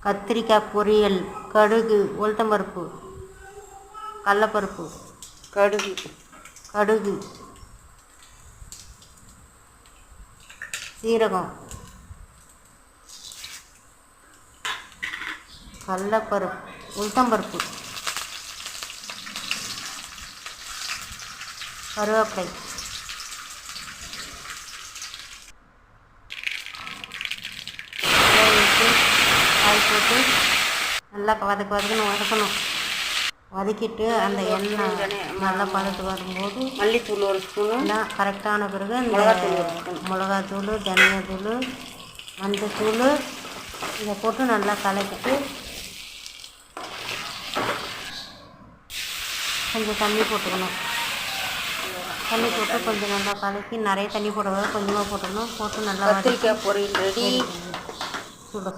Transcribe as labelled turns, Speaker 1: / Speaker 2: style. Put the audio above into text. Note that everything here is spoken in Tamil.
Speaker 1: கத்திரிக்காய் பொரியல், கடுகு, உளுத்தம்பருப்பு, கடலப்பருப்பு, கடுகு, சீரகம், கடலப்பருப்பு, உளுத்தம்பருப்பு, கருவேப்பிலை, காய் போட்டு நல்லா வதக்கணும். வதக்கிட்டு அந்த எண்ணெய் நல்லா பதத்துக்கு வரும்போது
Speaker 2: மல்லித்தூள் ஒரு ஸ்பூனு,
Speaker 1: எல்லாம் கரெக்டான பிறகு இந்த மிளகாத்தூள், தனியாத்தூள், மஞ்சத்தூள் இதை போட்டு நல்லா கலக்கிட்டு கொஞ்சம் தண்ணி போட்டுக்கணும். தண்ணி போட்டு கொஞ்சம் நல்லா கலக்கி, நிறைய தண்ணி போடுறது கொஞ்சமாக போட்டுக்கணும். போட்டு நல்லா
Speaker 2: கத்திரிக்காய் பொரியல் ரெடி.
Speaker 1: சுட